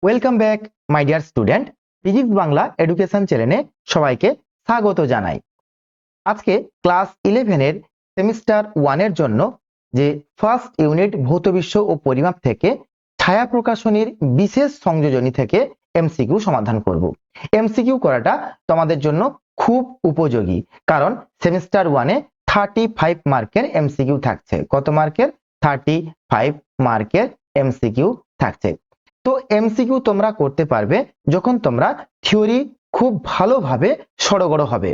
Welcome back my dear student, physics Bangla education চ্যানেলে সবাইকে স্বাগত জানাই। আজকে ক্লাস 11 এর সেমিস্টার 1 এর জন্য যে ফার্স্ট ইউনিট ভৌত বিশ্ব ও পরিমাপ থেকে ছায়া প্রকাশনীর বিশেষ সংযোজনী থেকে এমসিকিউ সমাধান করব। এমসিকিউ করাটা তোমাদের জন্য খুব উপযোগী, কারণ সেমিস্টার 1 এ 35 মার্কের এমসিকিউ থাকছে। কত মার্কের? 35 মার্কের এমসিকিউ থাকছে। তো এমসিকিউ তোমরা করতে পারবে যখন তোমরা থিওরি খুব ভালোভাবে সড়গড় হবে।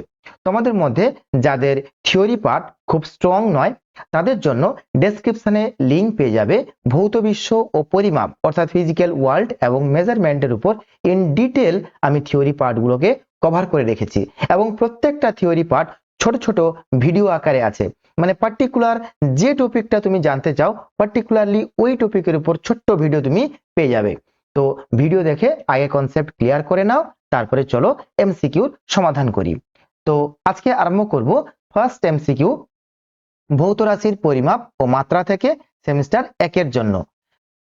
তোমাদের মধ্যে যাদের থিওরি পার্ট খুব স্ট্রং নয়, তাদের জন্য ডেসক্রিপশনে লিংক পেয়ে যাবে ভৌত বিশ্ব ও পরিমাপ অর্থাৎ ফিজিক্যাল ওয়ার্ল্ড এবং মেজারমেন্টের উপর ইন ডিটেল আমি থিওরি পার্টগুলোকে কভার করে রেখেছি, এবং প্রত্যেকটা থিওরি পার্ট ছোট ছোট ভিডিও আকারে আছে। মানে পার্টিকুলার যে টপিকটা তুমি জানতে চাও, পার্টিকুলারলি ওই টপিকের উপর ছোট্ট ভিডিও তুমি পেয়ে যাবে। তো ভিডিও দেখে আগে কনসেপ্ট ক্লিয়ার করে নাও, তারপরে চলো এমসিকিউর সমাধান করি। তো আজকে আরম্ভ করব ফার্স্ট এমসিকিউ ভৌত রাশির পরিমাপ ও মাত্রা থেকে সেমিস্টার 1 এর জন্য।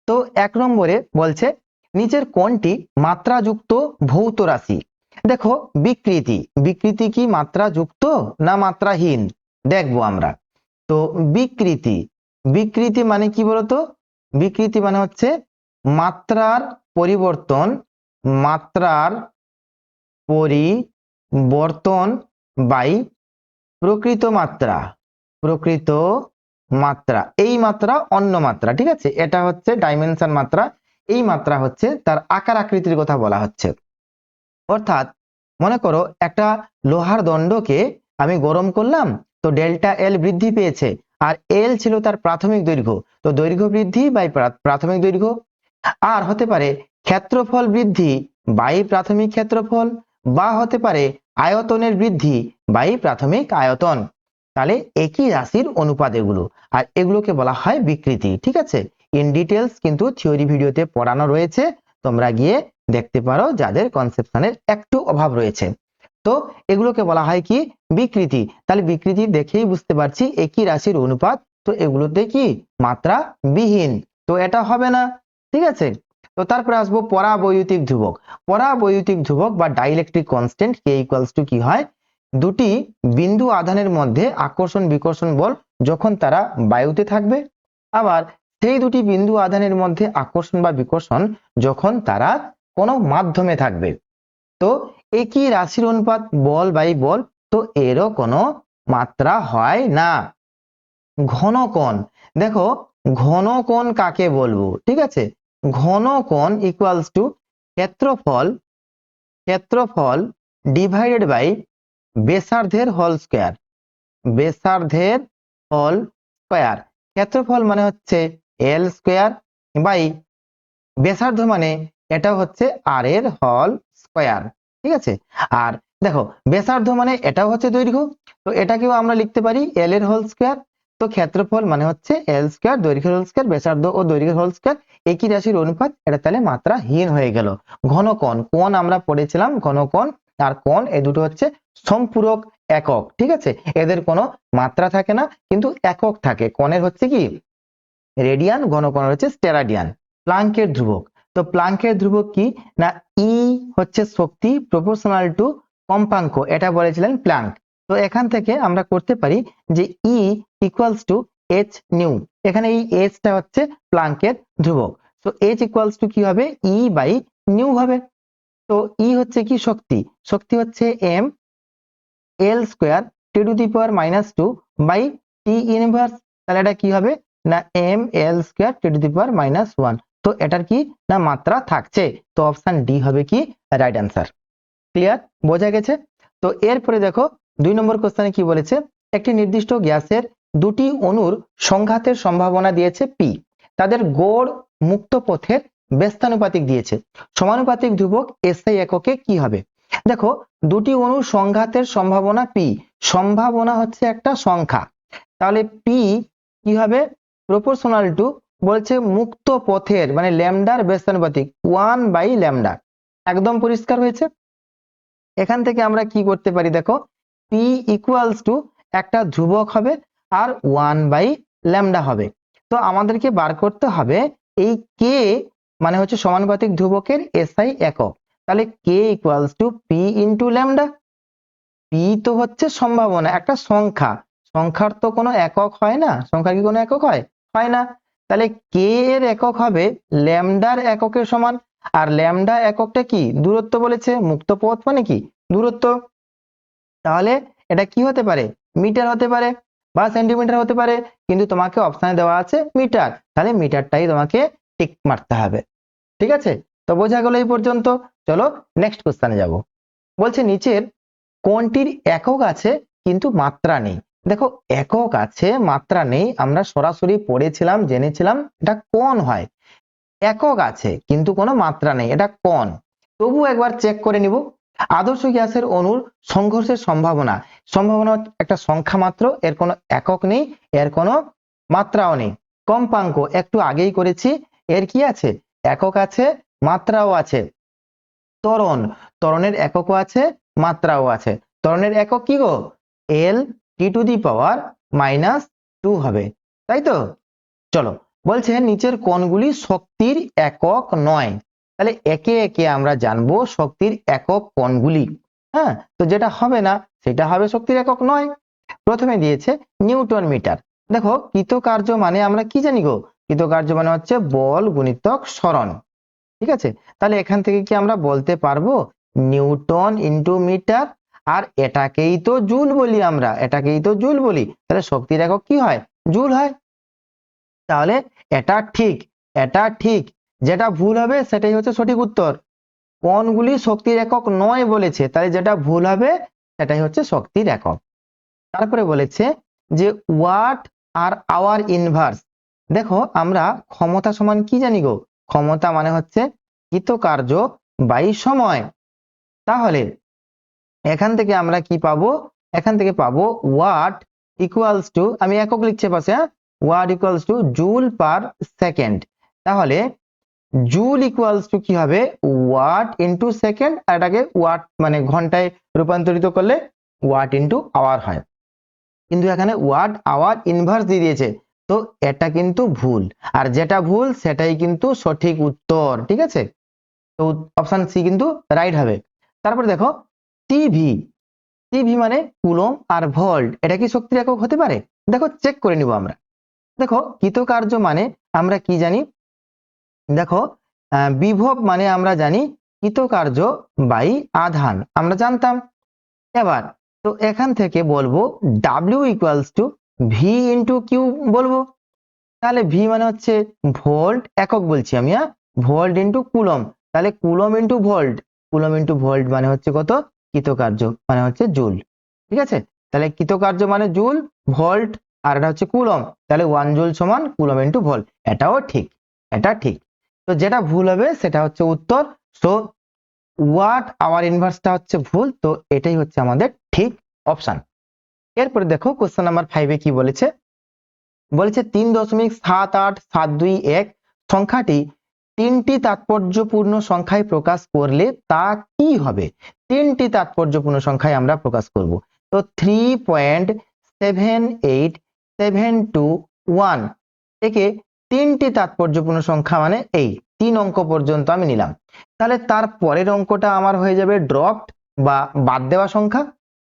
তো 1 নম্বরে বলছে নিচের কোনটি মাত্রাযুক্ত ভৌত রাশি? দেখো, বিকৃতি বিকৃতি কি মাত্রাযুক্ত না মাত্রাহীন দেখবো আমরা। তো বিকৃতি বিকৃতি মানে কি বলতো? বিকৃতি মানে হচ্ছে মাত্রার পরিবর্তন, মাত্রার পরিবর্তন বাই প্রকৃত মাত্রা, প্রকৃত মাত্রা। এই মাত্রা অন্য মাত্রা, ঠিক আছে? এটা হচ্ছে ডাইমেনশন মাত্রা, এই মাত্রা হচ্ছে তার আকার আকৃতির কথা বলা হচ্ছে। অর্থাৎ মনে করো একটা লোহার দণ্ডকে আমি গরম করলাম, তো ডেল্টা এল বৃদ্ধি পেয়েছে, আর এল ছিল তার প্রাথমিক দৈর্ঘ্য, তো দৈর্ঘ্য বৃদ্ধি বাই প্রাথমিক দৈর্ঘ্য। আর হতে পারে ক্ষেত্রফল বৃদ্ধি বাই প্রাথমিক ক্ষেত্রফল, বা হতে পারে আয়তনের বৃদ্ধি বাই প্রাথমিক আয়তন। তাহলে একই রাশির অনুপাত এগুলো, আর এগুলোকে বলা হয় বিকৃতি। ঠিক আছে, ইন ডিটেলস কিন্তু থিওরি ভিডিওতে পড়ানো রয়েছে, তোমরা গিয়ে দেখতে পারো যাদের কনসেপশনের একটু অভাব রয়েছে। তো এগুলোকে বলা হয় কি? বিকৃতি। তাহলে বিকৃতি দেখেই বুঝতে পারছি একই রাশির অনুপাত, তো এগুলোতে কি মাত্রা বিহীন, তো এটা হবে না। ঠিক আছে, তো তারপরে আসবো পরাবৈদ্যুতিক ধ্রুবক। পরাবৈদ্যুতিক ধ্রুবক বা dielectric constant K equals to কি হয়? দুটি বিন্দু আধানের মধ্যে আকর্ষণ বিকর্ষণ বল যখন তারা বায়ুতে থাকবে, আবার সেই দুটি বিন্দু আধানের মধ্যে আকর্ষণ বা বিকর্ষণ যখন তারা কোনো মাধ্যমে থাকবে। তো একই রাশির অনুপাত বল বাই বল, তো এরও কোনো মাত্রা হয় না। ঘন কোণ, দেখো ঘন কোণ কাকে বলবো? ঠিক আছে, ঘন কোণ ইকুয়ালস টু ক্ষেত্রফল, ক্ষেত্রফল ডিভাইডেড বাই ব্যাসার্ধের হোল স্কয়ার, ব্যাসার্ধের হোল স্কয়ার। ক্ষেত্রফল মানে হচ্ছে এল স্কয়ার বাই ব্যাসার্ধ মানে এটা হচ্ছে আর এর হোল স্কয়ার। ঠিক আছে, আর দেখো ব্যাসার্ধ মানে এটাও হচ্ছে দৈর্ঘ্য, তো এটাকেও আমরা লিখতে পারি এল এর হোল স্কয়ার। তো ক্ষেত্রফল মানে হচ্ছে এল স্কয়ার, দৈর্ঘ্যের হোল স্কয়ার, ব্যাসার্ধ ও দৈর্ঘ্যের হোল স্কয়ার, একই রাশির অনুপাত। এটা তাহলে মাত্রাহীন হয়ে গেল। ঘন কোণ, কোণ আমরা পড়েছিলাম ঘন কোণ আর কোণ, এই দুটো হচ্ছে সম্পূরক একক। ঠিক আছে, এদের কোনো মাত্রা থাকে না, কিন্তু একক থাকে। কোণের হচ্ছে কি রেডিয়ান, ঘন কোণের হচ্ছে স্টেরাডিয়ান। প্লাঙ্কের ধ্রুবক, তো প্লাঙ্কের ধ্রুবক কি না? ই হচ্ছে শক্তি প্রপোর্শনাল টু কম্পাঙ্ক, এটা বলেছিলেন প্লাঙ্ক। তো এখান থেকে আমরা করতে পারি যে ই ইকুয়ালস টু এইচ নিউ, এখানে এই এইচটা হচ্ছে প্লাঙ্কের ধ্রুবক। তো এইচ ইকুয়ালস টু কি হবে? ই বাই নিউ হবে। তো ই হচ্ছে কি শক্তি, শক্তি হচ্ছে M L square T to the power -2 by T inverse. তাহলে এটা কি হবে না M L square T to the power -1। তো এটার কি না মাত্রা থাকছে, তো অপশন ডি হবে কি রাইট অ্যান্সার। ক্লিয়ার, বোঝা গেছে? তো এরপরে দেখো 2 নম্বর কোশ্চেনে কি বলেছে? একটি নির্দিষ্ট গ্যাসের দুটি অণুর সংঘাতের সম্ভাবনা দিয়েছে পি, তাদের গড় মুক্ত পথের ব্যস্তানুপাতিক দিয়েছে, সমানুপাতিক ধ্রুবক এসআই এককে কি হবে? দেখো দুটি অণুর সংঘাতের সম্ভাবনা পি, সম্ভাবনা হচ্ছে একটা সংখ্যা, তাহলে পি কি হবে? প্রপোর্শনাল টু বলছে মুক্ত পথের মানে ল্যামডার ব্যস্তানুপাতিক 1 বাই ল্যামডা। একদম পরিষ্কার হয়েছে। এখান থেকে আমরা কি করতে পারি? দেখো পি ইকুয়ালস টু একটা ধ্রুবক হবে আর 1 বাই ল্যামডা হবে। তো আমাদেরকে বার করতে হবে এই কে মানে হচ্ছে সমানুপাতিক ধ্রুবকের এসআই একক। তাহলে K equals to P into lambda. P তো হচ্ছে সম্ভাবনা, একটা সংখ্যা, সংখ্যার তো কোনো একক হয় না, সংখ্যার কি কোনো একক হয়? হয় না। তাহলে কে এর একক হবে ল্যামডার এককের সমান। আর ল্যামডা এককটা কি? দূরত্ব বলেছে, মুক্ত পথ মানে কি? দূরত্ব। তাহলে এটা কি হতে পারে? মিটার হতে পারে বা সেন্টিমিটার হতে পারে, কিন্তু তোমাকে অপশনে দেওয়া আছে মিটার, তাহলে মিটারটাই তোমাকে টিক মারতে হবে। ঠিক আছে, তো বোঝা গেল এই পর্যন্ত। চলো নেক্সট কোশ্চেনে যাব। বলছে নিচের কোনটির একক আছে কিন্তু মাত্রা নেই? দেখো, একক আছে মাত্রা নেই, আমরা সরাসরি পড়েছিলাম, জেনেছিলাম এটা কোন হয়। একক আছে কিন্তু কোনো মাত্রা নেই, এটা কোন? তবু একবার চেক করে নিব। আদর্শ গ্যাসের অণুর সংঘর্ষের সম্ভাবনা, সম্ভাবনা একটা সংখ্যা মাত্র, এর কোনো একক নেই, এর কোনো মাত্রাও নেই। কম্পাঙ্ক একটু আগেই করেছি, এর কি আছে? একক আছে, মাত্রাও আছে। ত্বরণ, ত্বরণের এককও আছে, মাত্রাও আছে। ত্বরণের একক কি গো? এল টি টু দি পাওয়ার -2 হবে, তাই তো? চলো, বলছে নিচের কোনগুলি শক্তির একক নয়? তাহলে একে একে আমরা জানবো শক্তির একক কোনগুলি। হ্যাঁ, তো যেটা হবে না সেটা হবে শক্তির একক নয়। প্রথমে দিয়েছে নিউটন মিটার। দেখো, কৃতকার্য মানে আমরা কি জানি গো? কৃতকার্য মানে হচ্ছে বল গুণিতক সরণ। ঠিক আছে, তাহলে এখান থেকে কি আমরা বলতে পারবো নিউটন ইন্টু মিটার? আর এটাকেই তো জুল বলি, আমরা এটাকেই তো জুল বলি, তাহলে শক্তির একক কি হয়? জুল হয়। তাহলে এটা ঠিক, এটা ঠিক। যেটা ভুল হবে সেটাই হচ্ছে সঠিক উত্তর। কোনগুলি শক্তির একক নয় বলেছে, তাহলে যেটা ভুল হবে সেটাই হচ্ছে শক্তির একক। তারপরে বলেছে যে ওয়াট আর আওয়ার ইনভার্স। দেখো, আমরা ক্ষমতা সমান কি জানি গো? ক্ষমতা মানে হচ্ছে কৃতকার্য বাই সময়। তাহলে এখান থেকে আমরা কি পাবো? এখান থেকে পাবো ওয়াট ইকুয়ালস টু, আমি একক লিখছি পাশে, watt equals to joule per second. তাহলে জুল ইকুয়ালস টু কি হবে? ওয়াট ইন্টু সেকেন্ড, আর এটাকে ওয়াট মানে ঘন্টায় রূপান্তরিত করলে ওয়াট ইন্টু আওয়ার হয়। কিন্তু এখানে ওয়াট আওয়ার ইনভার্স দিয়ে দিয়েছে, তো এটা কিন্তু ভুল। আর যেটা ভুল সেটাই কিন্তু সঠিক উত্তর। ঠিক আছে, তো অপশন সি কিন্তু রাইট হবে। তারপর দেখো টিভি, টিভি মানে কুলম আর ভোল্ট, এটা কি শক্তির একক হতে পারে? দেখো চেক করে নিব আমরা। দেখো, কৃতকার্য মানে আমরা কি জানি? দেখো, বিভব মানে আমরা জানি কৃতকার্য বাই আধান, আমরা জানতাম। এবার তো এখান থেকে বলবো W equals to V into Q বলবো। তাহলে ভি মানে হচ্ছে ভোল্ট, একক বলছি আমি, ভোল্ট ইন্টু কুলম। তাহলে coulomb into volt, coulomb into volt মানে হচ্ছে কত? কৃতকার্য মানে হচ্ছে জুল। ঠিক আছে, তাহলে কৃতকার্য মানে জুল, ভোল্ট আর এটা হচ্ছে কুলম, তাহলে 1 জুল সমান কুলম ইন্টু ভোল্ট। এটাও ঠিক, এটা ঠিক। তো যেটা ভুল হবে সেটা হচ্ছে উত্তর। সো ওয়াট আওয়ার ইনভার্সটা হচ্ছে ভুল, তো এটাই হচ্ছে আমাদের ঠিক অপশন। এরপরে দেখো কোশ্চেন নাম্বার 5 কি বলেছে। বলেছে 3.78721 সংখ্যাটি তিনটি তাৎপর্যপূর্ণ সংখ্যায় প্রকাশ করলে তা কি হবে? তিনটি তাৎপর্যপূর্ণ সংখ্যায় আমরা প্রকাশ করব, তো 3.78721 একে তিনটি তাৎপর্যপূর্ণ সংখ্যা মানে এই 3 অঙ্ক পর্যন্ত আমি নিলাম। তাহলে তার পরের অঙ্কটা আমার হয়ে যাবে ড্রপড বা বাদ দেওয়া সংখ্যা।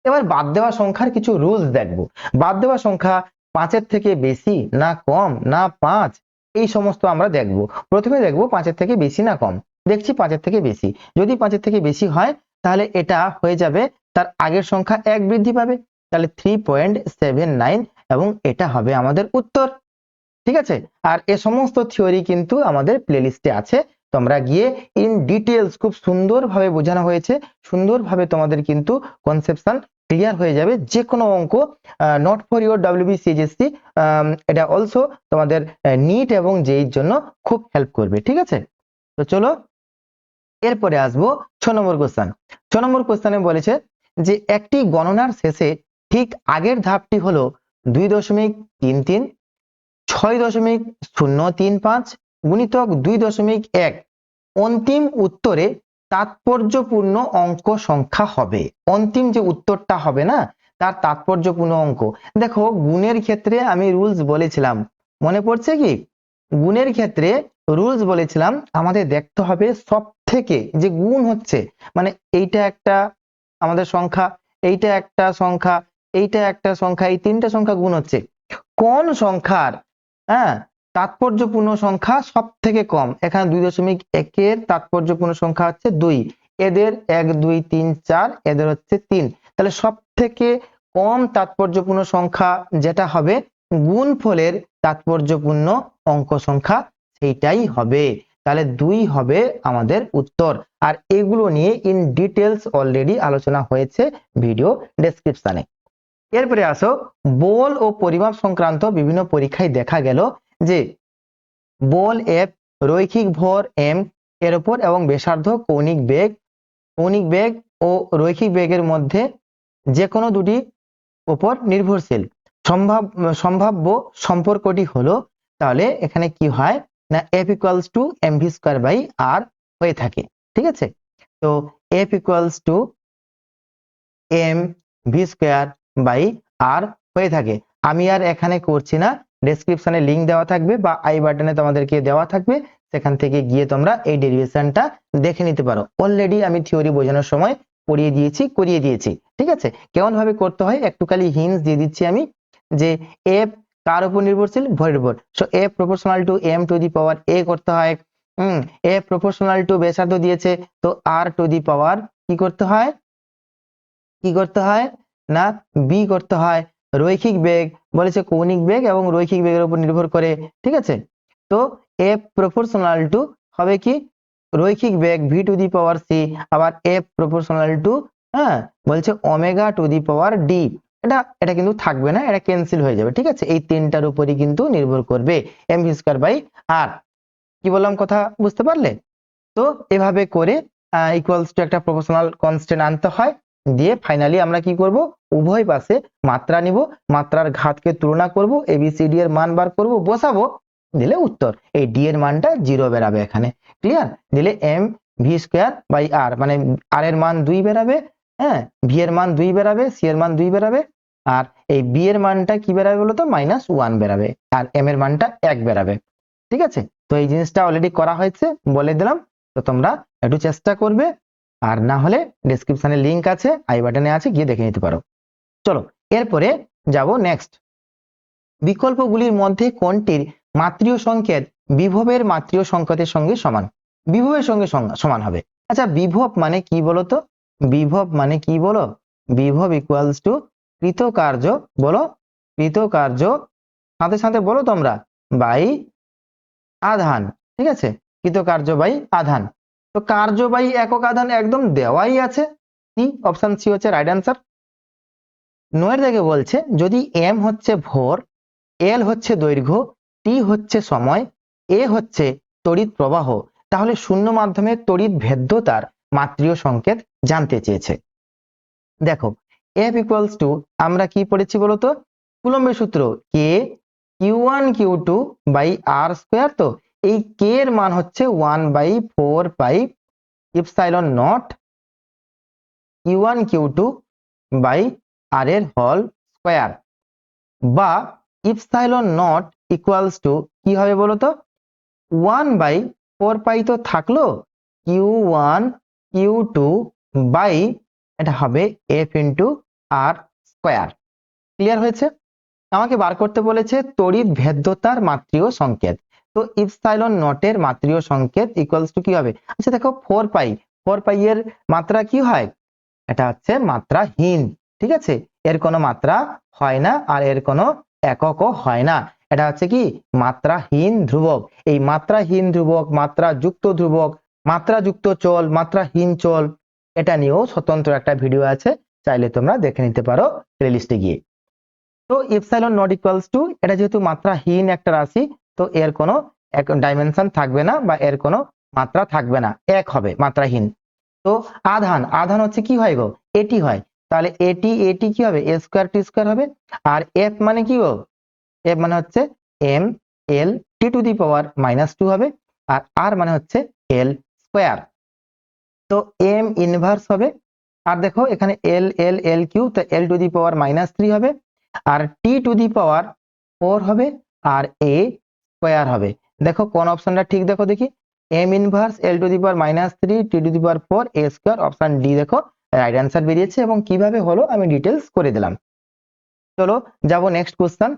এবার বাদ দেওয়া সংখ্যার কিছু রুলস দেখবো। বাদ দেওয়া সংখ্যা 5-এর থেকে বেশি না কম না 5, এই সমস্ত আমরা দেখবো। প্রথমে দেখবো 5-এর থেকে বেশি না কম। দেখছি 5-এর থেকে বেশি, যদি 5-এর থেকে বেশি হয় তাহলে এটা হয়ে যাবে তার আগের সংখ্যা 1 বৃদ্ধি পাবে, তাহলে 3.79 এবং এটা হবে আমাদের উত্তর। ঠিক আছে, আর এ সমস্ত থিওরি কিন্তু আমাদের প্লেলিস্টে আছে, তোমরা গিয়ে ইন ডিটেলস খুব সুন্দরভাবে বোঝানো হয়েছে, সুন্দরভাবে তোমাদের কিন্তু কনসেপশন ক্লিয়ার হয়ে যাবে। যে কোনো অঙ্ক, নট ফর ইউর WBCSC, এটা অলসো তোমাদের নিট এবং জেইর জন্য খুব হেল্প করবে। ঠিক আছে, তো চলো এরপরে আসবো 6 নম্বর কোশ্চেন। 6 নম্বর কোশ্চেনে বলেছে যে একটি গণনার শেষে ঠিক আগের ধাপটি হলো 2.33 6.035 গুণিতক 2.1, অন্তিম উত্তরে তাৎপর্যপূর্ণ অঙ্ক সংখ্যা হবে। অন্তিম যে উত্তরটা হবে না তার তাৎপর্যপূর্ণ অঙ্ক। দেখো, গুণের ক্ষেত্রে আমি রুলস বলেছিলাম, মনে পড়ছে কি? গুণের ক্ষেত্রে রুলস বলেছিলাম আমাদের দেখতে হবে সব থেকে যে গুণ হচ্ছে, মানে এইটা একটা আমাদের সংখ্যা, এইটা একটা সংখ্যা, এইটা একটা সংখ্যা, এই তিনটা সংখ্যা গুণ হচ্ছে, কোন সংখ্যার হ্যাঁ তাৎপর্যপূর্ণ সংখ্যা সব থেকে কম। এখানে 2.1 তাৎপর্যপূর্ণ সংখ্যা হচ্ছে 2, এদের 1 2 3 4, এদের হচ্ছে 3, তাহলে সব থেকে কম তাৎপর্যপূর্ণ সংখ্যা যেটা হবে গুণফলের তাৎপর্যপূর্ণ অঙ্ক সংখ্যা সেইটাই হবে, তাহলে 2 হবে আমাদের উত্তর। আর এগুলো নিয়ে ইন ডিটেলস অলরেডি আলোচনা হয়েছে ভিডিও ডেসক্রিপশনে। এরপরে আসো বল ও পরিমাপ সংক্রান্ত বিভিন্ন পরীক্ষায় দেখা গেল যে বল এফ, রৈখিক ভর এম এর উপর এবং ব্যাসার্ধ কৌণিক বেগ ও রৈখিক বেগের মধ্যে যে কোনো দুটি উপর নির্ভরশীল সম্ভাব্য সম্পর্কটি হলো, তাহলে এখানে কি হয় না F equals to M V square by R হয়ে থাকে। ঠিক আছে, তো F equals to M V square by R হয়ে থাকে। আমি আর এখানে করছি না, ডেসক্রিপশনে লিংক দেওয়া থাকবে বা আই বাটনে তোমাদেরকে দেওয়া থাকবে, সেখান থেকে গিয়ে তোমরা এই ডেরিভেশনটা দেখে নিতে পারো। অলরেডি আমি থিওরি বোঝানোর সময় পড়িয়ে দিয়েছি, করিয়ে দিয়েছি। ঠিক আছে, কেমন ভাবে করতে হয় একটু খালি হিন্টস দিয়ে দিচ্ছি আমি, যে এফ কার উপর নির্ভরশীল, ভরের উপর, so F proportional to M to the power A করতে হয়। এফ প্রপোর্শনাল টু ব্যাসার্ধ দিয়েছে, তো আর টু দি পাওয়ার কি করতে হয়, কি করতে হয় না বি করতে হয়। রৈখিক বেগ বলেছে কৌণিক বেগ এবং রৈখিক বেগের উপর নির্ভর করে। ঠিক আছে, তো এফ প্রপোর্শনাল টু হবে কি রৈখিক বেগ V to the power C, আবার এফ প্রপোর্শনাল টু হ্যাঁ বলছে omega to the power D, এটা এটা কিন্তু থাকবে না, এটা ক্যান্সেল হয়ে যাবে। ঠিক আছে, এই তিনটার উপরই কিন্তু নির্ভর করবে এম ভি স্কয়ার বাই আর। কি বললাম কথা বুঝতে পারলে? তো এভাবে করে ইকুয়ালস টু একটা প্রপোর্শনাল কনস্ট্যান্ট আনতে হয়, দিয়ে ফাইনালি আমরা কি করব উভয় পাশে মাত্রা নিব, মাত্রার ঘাতকে তুলনা করব, এবিসিডি এর মান বার করব, বসাবো, দিলে উত্তর এই ডি এর মানটা 0 বেরাবে এখানে। ক্লিয়ার? দিলে এম ভি স্কয়ার বাই আর, মানে আর এর মান 2 বেরাবে, হ্যাঁ ভি এর মান 2 বেরাবে, সি এর মান 2 বেরাবে, আর এই বি এর মানটা কি বেরাবে বলতো -1 বেরাবে, আর এম এর মানটা 1 বেরাবে। ঠিক আছে, তো এই জিনিসটা অলরেডি করা হয়েছে বলে দিলাম, তো তোমরা একটু চেষ্টা করবে, আর না হলে ডেসক্রিপশনে লিংক আছে, আই বাটনে আছে, গিয়ে দেখে নিতে পারো। চলো এরপরে যাব নেক্সট, বিকল্পগুলির মধ্যে কোনটির মাত্রিয় সংকেত বিভবের মাত্রিয় সংকেতের সঙ্গে সমান, বিভবের সঙ্গে সমান হবে। আচ্ছা বিভব মানে কি বলো তো, বিভব মানে কি বলো, বিভব ইকুয়ালস টু কৃতকার্য, বলো কৃতকার্য, সাথে সাথে বলো তোমরা বাই আধান। ঠিক আছে, কৃতকার্য বাই আধান, তো কার্য বাই একক আধান একদম দেওয়াই আছে, কি অপশন সি হচ্ছে রাইট অ্যান্সার। 9 থেকে বলছে যদি এম হচ্ছে ভর, এল হচ্ছে দৈর্ঘ্য, টি হচ্ছে সময়, এ হচ্ছে তড়িৎ প্রবাহ, তাহলে শূন্য মাধ্যমে তড়িৎ ভেদ্যতার মাত্রিয় সংকেত জানতে চেয়েছে। দেখো এফ ইকুয়ালস টু আমরা কি পড়েছি বলতো কুলম্বের সূত্র, কে কিউ1 কিউ2 বাই আর স্কয়ার, তো এই কে এর মান হচ্ছে 1/4 পাই ইপসাইলন নট কিউ1 কিউ2 বাই আর এর হোল স্কয়ার, বা ইপসাইলন নট ইকুয়ালস টু কি হবে বলতো 1/4 পাই তো থাকলো কিউ1 কিউ2 বাই এটা হবে এফ ইন্টু আর স্কয়ার। ক্লিয়ার হয়েছে? আমাকে বার করতে বলেছে তড়িৎ ভেদ্যতার মাত্রিয় সংকেত, তো ইপসাইলন নটের মাত্রিয় সংকেত ইকুয়ালস টু কি হবে, আচ্ছা দেখো 4 পাই এর মাত্রা কি হয়, এটা হচ্ছে মাত্রাহীন। ঠিক আছে, এর কোনো মাত্রা হয় না আর এর কোনো এককও হয় না, এটা হচ্ছে কি মাত্রাহীন ধ্রুবক। এই মাত্রাহীন ধ্রুবক, মাত্রাযুক্ত ধ্রুবক, মাত্রাযুক্ত চল, মাত্রাহীন চল, এটা নিয়েও স্বতন্ত্র একটা ভিডিও আছে, চাইলে তোমরা দেখে নিতে পারো প্লেলিস্টে গিয়ে। তো ইপসাইলন নট ইকুয়ালস টু, এটা যেহেতু মাত্রাহীন একটা রাশি, তো এর কোনো এক ডাইমেনশন থাকবে না বা এর কোনো মাত্রা থাকবে না, এক হবে মাত্রাহীন। তো আধান, আধান হচ্ছে কি হয় গো এটি হয়, তাহলে এটি এটি কি হবে এ স্কয়ার টি স্কয়ার হবে, আর এফ মানে কি গো, এফ মানে হচ্ছে M L T to the power -2 হবে, আর আর মানে হচ্ছে এল স্কয়ার, তো এম ইনভার্স হবে, আর দেখো এখানে এল এল এল কিউ, তো এল টু দি পাওয়ার -3 হবে, আর টি টু দি পাওয়ার 4 হবে, আর এ স্কয়ার হবে, দেখো কোন অপশনটা ঠিক, দেখো দেখি, M inverse L to the power -3 T to the power 4 A square, option D দেখো রাইট অ্যান্সার বেরিয়েছে, এবং কিভাবে হলো আমি ডিটেলস করে দিলাম। চলো যাব নেক্সট কোশ্চেন।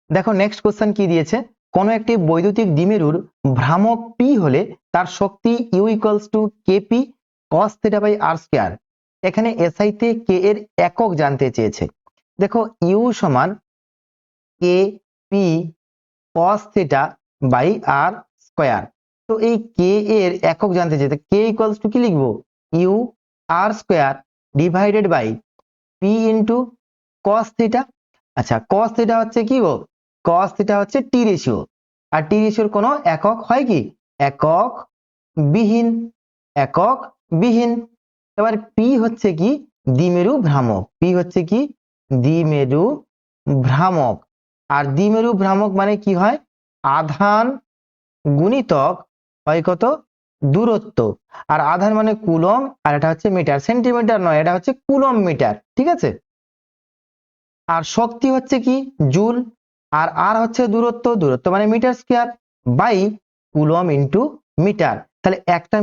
দেখো নেক্সট কোশ্চেন কি দিয়েছে, কোন একটি বৈদ্যুতিক দ্বিমেরুর ভ্রামক পি হলে তার শক্তি U equals to K P cos theta by R square. এখানে এসআই তে কে এর একক জানতে চেয়েছে। দেখো ইউ সমান K P cos theta by R square. তো এই কে এর একক জানতে চেয়েছে, কে ইকুয়ালস টু কি লিখবো, U R square divided by P into cos theta. আচ্ছা কস থিটা হচ্ছে কি গো, কস থিটা হচ্ছে টি রেশিও, আর টি রেশিওর কোনো একক হয় কি, একক বিহীন, একক বিহীন। এবার পি হচ্ছে কি, দ্বিমেরু ভ্রামক, পি হচ্ছে কি দ্বিমেরু ভ্রামক। আর দ্বিমেরু ভ্রামক মানে কি হয়, আধান গুণিতক হয় কত, দূরত্ব। আর আধান মানে কুলম, আর এটা হচ্ছে মিটার, সেন্টিমিটার নয়, এটা হচ্ছে কুলম মিটার, ঠিক আছে। আর শক্তি হচ্ছে কি জুল, আর আর হচ্ছে দূরত্ব, দূরত্ব মানে metre square by coulomb into metre. তাহলে একটা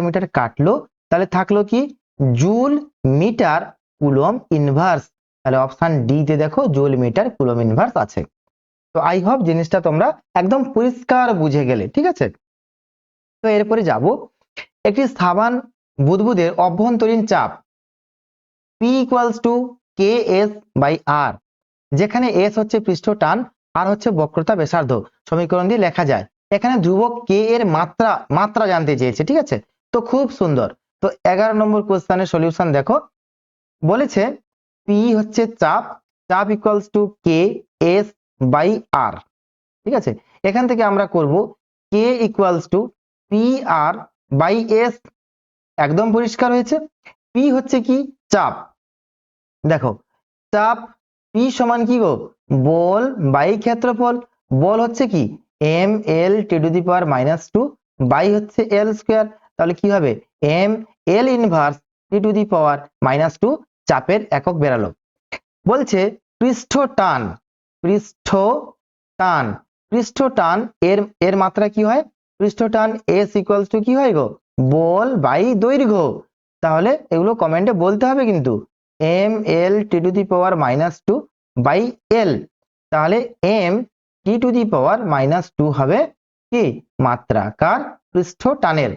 মিটার কাটলো, তাহলে থাকলো কি জুল মিটার কুলম ইনভার্স। তাহলে অপশন ডি তে দেখো জুল মিটার কুলম ইনভার্স আছে। তো আই হোপ জিনিসটা তোমরা একদম পরিষ্কার বুঝে গেলে, ঠিক আছে। তো এরপরে যাব, একটি স্থাবান বুদবুদের অভ্যন্তরীণ চাপ P equals to K S by R, যেখানে এস হচ্ছে পৃষ্ঠ টান, আর হচ্ছে বক্রতা ব্যাসার্ধ, সমীকরণ দিয়ে লেখা যায়। এখানে ধ্রুবক কে এর মাত্রা জানতে চেয়েছে, ঠিক আছে। তো খুব সুন্দর। তো 11 নম্বর কোশ্চেনের সলিউশন দেখো, বলেছে পি হচ্ছে চাপ, চাপ equals to K S by R, ঠিক আছে। এখান থেকে আমরা করব K equals to P R by S, একদম পরিষ্কার হয়েছে। পি হচ্ছে কি চাপ, দেখো চাপ পি সমান কি গো, বল বাই ক্ষেত্রফল। বল হচ্ছে কি M L T to the power -2 by হচ্ছে এল স্কয়ার। তাহলে কি হবে M L inverse T to the power -2, চাপের একক বেরালো। বলছে পৃষ্ঠ টান, পৃষ্ঠ টান, পৃষ্ঠ টান এর এর মাত্রা কি হয়, পৃষ্ঠ টান এস ইকুয়ালস টু কি হয় গো, বল বাই দৈর্ঘ্য। তাহলে এগুলো কমেন্টে বলতে হবে কিন্তু, M L T to the power -2 by L. তাহলে M T to the power -2 হবে কি মাত্রা কার, পৃষ্ঠ টানের।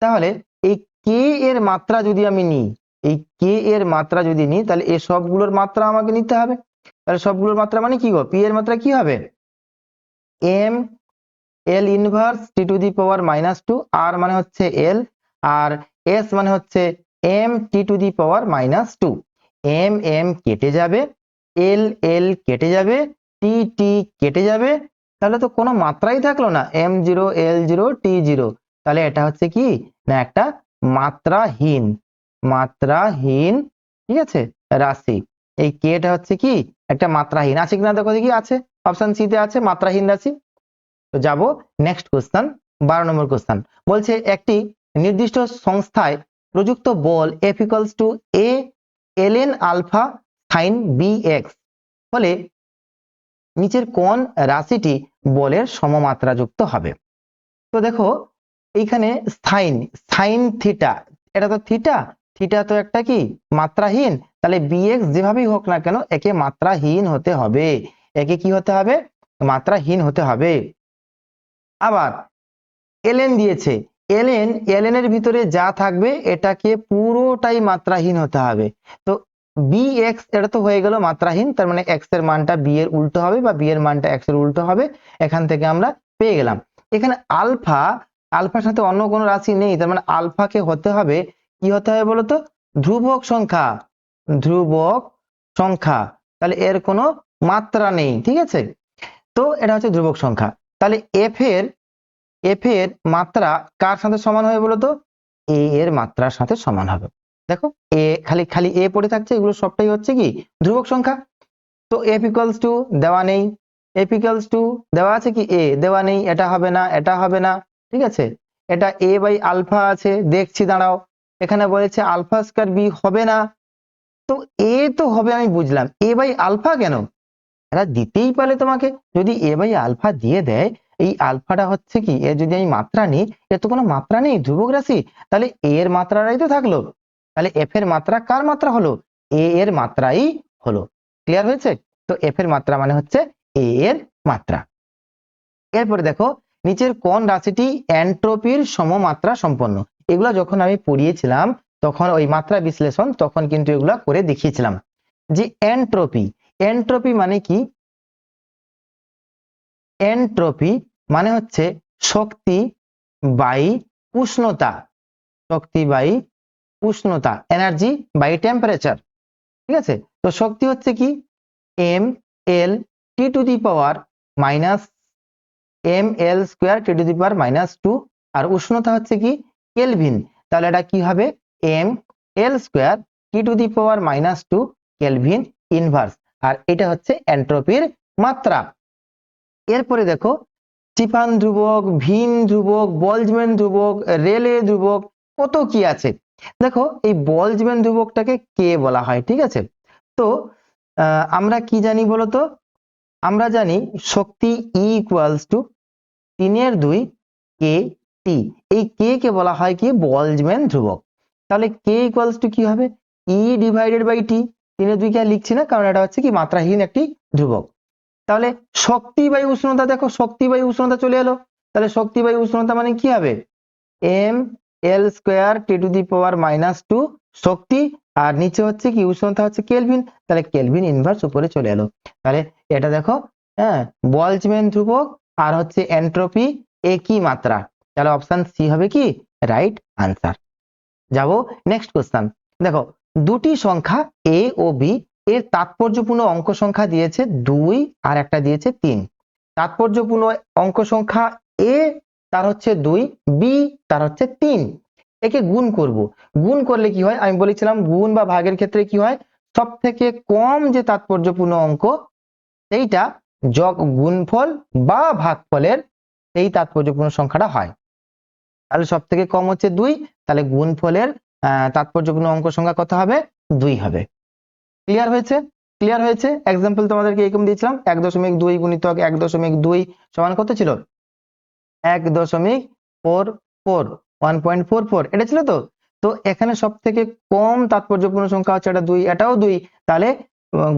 তাহলে এই কে এর মাত্রা যদি আমি নিই, এই কে এর মাত্রা যদি নিই, তাহলে এই সবগুলোর মাত্রা আমাকে নিতে হবে। তাহলে সবগুলোর মাত্রা মানে কি গো, পি এর মাত্রা কি হবে, M L inverse T to the power -2, আর মানে হচ্ছে এল, আর এস মানে হচ্ছে M T to the power -2। M M কেটে যাবে, এল এল কেটে যাবে, টি টি কেটে যাবে, তাহলে তো কোনো মাত্রাই থাকলো না, M zero L zero T zero. তাহলে এটা হচ্ছে কি না একটা মাত্রাহীন, মাত্রাহীন, ঠিক আছে রাশি। এই কেটা হচ্ছে কি একটা মাত্রাহীন, আছে কিনা দেখো দেখি, আছে, অপশন সি তে আছে মাত্রাহীন রাশি। তো যাব নেক্সট কোশ্চেন, 12 নম্বর কোশ্চেন। বলছে একটি নির্দিষ্ট সংস্থায় প্রযুক্ত বল F equals to A L N alpha sine B X হলে নিচের কোন রাশিটি বলের সমমাত্রাযুক্ত হবে। তো দেখো এইখানে সাইন, সাইন থিটা, এটা তো থিটা, থিটা তো একটা কি মাত্রাহীন, তাহলে বিএক্স যেভাবেই হোক না কেন একে মাত্রাহীন হতে হবে, একে কি হতে হবে, মাত্রাহীন হতে হবে। আবার এলএন দিয়েছে, এলএন, এলএন এর ভিতরে যা থাকবে এটাকে পুরোটাই মাত্রাহীন হতে হবে। তো বি এক্স এটা তো হয়ে গেল মাত্রাহীন, তার মানে এক্স এর মানটা বি এর উল্টো হবে, বা বি এর মানটা এক্স এর উল্টো হবে। এখান থেকে আমরা পেয়ে গেলাম। এখানে আলফা, আলফার সাথে অন্য কোনো রাশি নেই, তার মানে আলফাকে হতে হবে কি হতে হবে বলতো, ধ্রুবক সংখ্যা, ধ্রুবক সংখ্যা। তাহলে এর কোনো মাত্রা নেই, ঠিক আছে। তো এটা হচ্ছে ধ্রুবক সংখ্যা। তাহলে এফ এর মাত্রা কার সাথে সমান হবে বলতো, এ এর মাত্রার সাথে সমান হবে। দেখো এ খালি খালি এ পড়ে থাকছে, এগুলো সবটাই হচ্ছে কি ধ্রুবক সংখ্যা। তো এফ ইকুয়ালস টু দেওয়া নেই, এফ ইকুয়ালস টু দেওয়া আছে কি এ, দেওয়া নেই, এটা হবে না, এটা হবে না, ঠিক আছে। এটা এ বাই আলফা আছে, দেখছি দাঁড়াও, এখানে বলেছে আলফা স্কয়ার বি হবে না। তো এ তো হবে আমি বুঝলাম, এ বাই আলফা কেন, এরা দিতেই পারে তোমাকে, যদি এ বাই আলফা দিয়ে দেয় এই আলফাটা হচ্ছে কি, এর যদি আমি মাত্রা নিই, এর তো কোনো মাত্রা নেই, ধ্রুবক রাশি, তাহলে এ এর মাত্রাটাই তো থাকলো, তাহলে এফ এর মাত্রা কার মাত্রা হলো, এ এর মাত্রাই হলো। ক্লিয়ার হয়েছে? তো এফ এর মাত্রা মানে হচ্ছে এ এর মাত্রা। এরপরে দেখো নিচের কোন রাশিটি এন্ট্রপির সমমাত্রা সম্পন্ন। এগুলা যখন আমি পড়িয়েছিলাম তখন ওই মাত্রা বিশ্লেষণ, তখন কিন্তু এগুলা করে দেখিয়েছিলাম যে এন্ট্রপি, এন্ট্রপি মানে কি, এন্ট্রপি মানে হচ্ছে শক্তি বাই উষ্ণতা, শক্তি বাই উষ্ণতা, এনার্জি বাই টেম্পারেচার। ঠিক আছে, তো শক্তি হচ্ছে কি M L T to the power minus M L square T to the power -2, আর উষ্ণতা হচ্ছে কি কেলভিন, তাহলে এটা কি হবে M L square T to the power -2 kelvin inverse, আর এটা হচ্ছে এন্ট্রপির মাত্রা। এরপরে দেখো স্টিফান ধ্রুবক, ভিন ধ্রুবক, বলজম্যান ধ্রুবক, রেলে ধ্রুবক, কত কি আছে। দেখো এই বলজম্যান ধ্রুবকটাকে কে বলা হয়, ঠিক আছে। তো আমরা কি জানি বলতো, আমরা জানি শক্তি E ইকুয়ালস টু 3/2 কে টি, এই কে কে বলা হয় কি বলজম্যান ধ্রুবক। তাহলে কে ইকুয়ালস টু কি হবে E ডিভাইডেড বাই টি, 3/2 কে লিখছি না কারণ এটা হচ্ছে কি মাত্রাহীন একটি ধ্রুবক। তাহলে শক্তি বাই উষ্ণতা, দেখো শক্তি বাই উষ্ণতা চলে এলো, তাহলে শক্তি বাই উষ্ণতা মানে কি হবে M L square T to the power -2 শক্তি, আর নিচে হচ্ছে কি উষ্ণতা হচ্ছে কেলভিন, তাহলে কেলভিন ইনভার্স উপরে চলে এলো। তাহলে এটা দেখো হ্যাঁ বলজম্যান ধ্রুবক আর হচ্ছে এন্ট্রপি একই মাত্রা, তাহলে অপশন সি হবে কি রাইট আনসার। যাব নেক্সট কোশ্চেন। দেখো দুটি সংখ্যা এ ও বি এর তাৎপর্যপূর্ণ অঙ্ক সংখ্যা দিয়েছে 2 আর একটা দিয়েছে 3। তাৎপর্যপূর্ণ অঙ্ক সংখ্যা এ তার হচ্ছে 2, বি তার হচ্ছে 3, একে গুণ করব। গুণ করলে কি হয়, আমি বলেছিলাম গুণ বা ভাগের ক্ষেত্রে কি হয়, সব থেকে কম যে তাৎপর্যপূর্ণ অঙ্ক সেইটা যোগ গুণফল বা ভাগফলের সেই তাৎপর্যপূর্ণ সংখ্যাটা হয়। তাহলে সব থেকে কম হচ্ছে 2, তাহলে গুণফলের তাৎপর্যপূর্ণ অঙ্ক সংখ্যা কত হবে 2 হবে। ক্লিয়ার হয়েছে? ক্লিয়ার হয়েছে। এক্সাম্পল তোমাদেরকে এরকম দিয়েছিলাম 1.2 গুণিতক 1.2 সমান কত ছিল 1.44, 1.44 এটা ছিল তো। তো এখানে সব থেকে কম তাৎপর্যপূর্ণ সংখ্যা হচ্ছে এটা 2, এটাও 2, তাহলে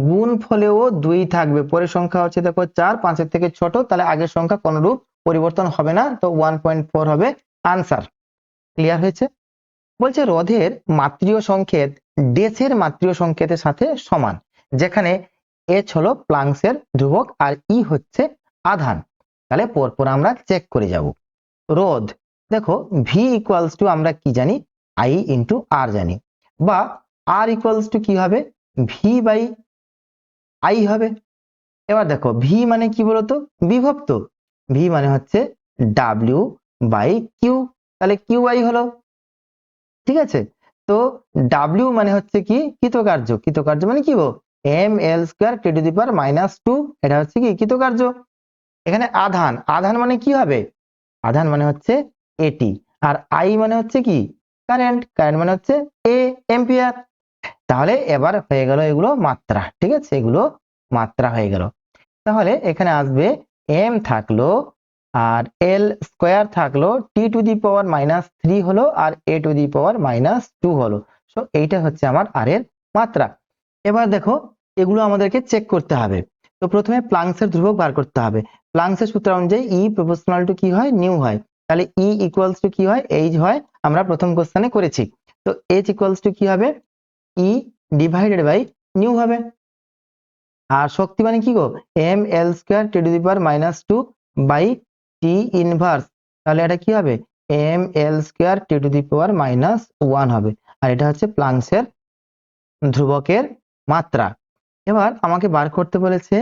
গুণ ফলেও 2 থাকবে। পরের সংখ্যা হচ্ছে দেখো 4, 5 এর থেকে ছোট, তাহলে আগের সংখ্যা কোনরূপ পরিবর্তন হবে না, তো 1.4 হবে আনসার। ক্লিয়ার হয়েছে? বলছে রোধের মাত্রিয় সংকেত ডেসের মাত্রিয় সংকেতের সাথে সমান, যেখানে এইচ হলো প্লাঙ্কসের ধ্রুবক আর ই হচ্ছে আধান। তাহলে পরপর আমরা চেক করে যাব। রোধ দেখো ভি ইকুয়ালস টু আমরা কি জানি আই ইন্টু আর জানি, বা আর ইকুয়ালস টু কি হবে ভি বাই আই হবে। এবার দেখো ভি মানে কি বলতো বিভক্ত, ভি মানে হচ্ছে ডাব্লিউ বাই কিউ, তাহলে কিউ আই হলো, ঠিক আছে। তো ডাব্লিউ মানে হচ্ছে কি কৃতকার্য, কৃতকার্য মানে কি M L square T to the power -2, এটা হচ্ছে কি কৃতকার্য। এখানে আধান, আধান মানে কি হবে আধান মানে হচ্ছে এটি, আর আই মানে হচ্ছে কি কারেন্ট, কারেন্ট মানে হচ্ছে এ এম্পিয়ার। তাহলে এবার হয়ে গেল এগুলো মাত্রা, ঠিক আছে, এগুলো মাত্রা হয়ে গেল। তাহলে এখানে আসবে এম থাকলো আর এল স্কোয়ার থাকলো, টি টু দি পাওয়ার -3 হলো আর এ টু দি পাওয়ার -2 হলো। সো এইটা হচ্ছে আমার আর এর মাত্রা। এবার দেখো এগুলো আমাদেরকে চেক করতে হবে। তো প্রথমে প্লাঙ্কসের ধ্রুবক বার করতে হবে। প্লাঙ্কসের সূত্র অনুযায়ী ই প্রপোর্শনাল টু কি হয় নিউ হয়, তাহলে ই ইকুয়ালস টু কি হয় এইচ হয়, আমরা প্রথম কোশ্চেনে করেছি। তো এইচ ইকুয়ালস টু কি হবে ই ডিভাইডেড বাই নিউ হবে। আর শক্তি মানে কি M L square T to the power -2 by T inverse, তাহলে এটা কি হবে M L square T to the power -1 হবে। আর এটা হচ্ছে প্লাঙ্কসের ধ্রুবকের মাত্রা। এবার আমাকে বার করতে বলেছে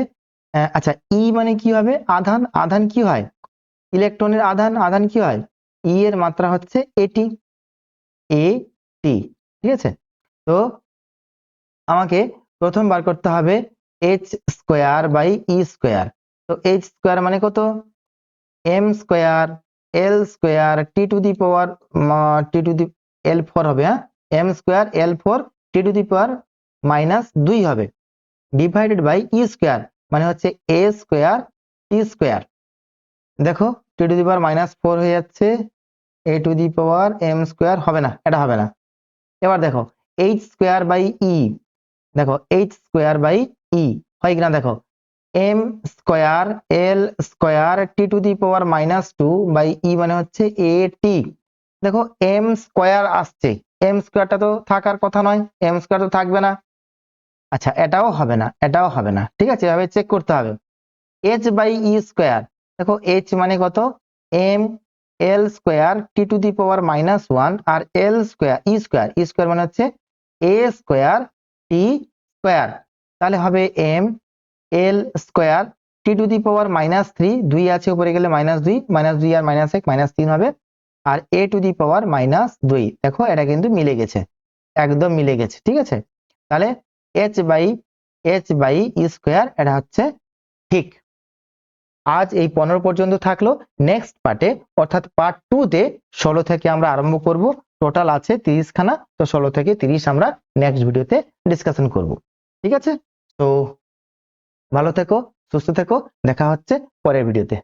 আচ্ছা ই মানে কি হবে আধান, আধান কি হয় ইলেকট্রনের আধান, আধান কি হয় ই এর মাত্রা হচ্ছে এটি, এ টি, ঠিক আছে। তো আমাকে প্রথম বার করতে হবে H square by E square. তো এইচ স্কোয়ার মানে কত M square L square T to the power T to the L4 হবে, হ্যাঁ M square L4 T to the power -2 হবে, ডিভাইডেড বাই ই স্কোয়ার মানে হচ্ছে এ স্কোয়ার টি স্কোয়ার। দেখো টি to the power -4 হয়ে যাচ্ছে, A to the power M square হবে না, এটা হবে না। এবার দেখো এইচ স্কোয়ার বাই ই, দেখো এইচ স্কোয়ার বাই ই হয় কিনা দেখো, M square L square T to the power -2 by E মানে হচ্ছে এ টি। দেখো এম স্কোয়ার আসছে, এম স্কোয়ারটা তো থাকার কথা নয়, এম স্কোয়ার তো থাকবে না। আচ্ছা এটাও হবে না, এটাও হবে না, ঠিক আছে, এভাবে চেক করতে হবে। এইচ বাই ই স্কোয়ার, দেখো এইচ মানে কত, M L square T to the power -1 আর L square E square, E square মানে হচ্ছে এ স্কোয়ার টি স্কোয়ার, তাহলে হবে M L square T to the power -3, 2 আছে উপরে গেলে -2, -2 আর -1 -3 হবে, আর এ টু দি পাওয়ার -2। দেখো এটা কিন্তু মিলে গেছে, একদম মিলে গেছে, ঠিক আছে। তাহলে এইচ বাই ই স্কোয়ার এটা হচ্ছে ঠিক। আজ এই 15 পর্যন্ত থাকলো। নেক্সট পার্টে অর্থাৎ পার্ট 2 তে 16 থেকে আমরা আরম্ভ করব। টোটাল আছে 30 খানা, তো 16 থেকে 30 আমরা নেক্সট ভিডিওতে ডিসকাশন করব। ঠিক আছে, তো ভালো থেকো, সুস্থ থেকো, দেখা হচ্ছে পরের ভিডিওতে।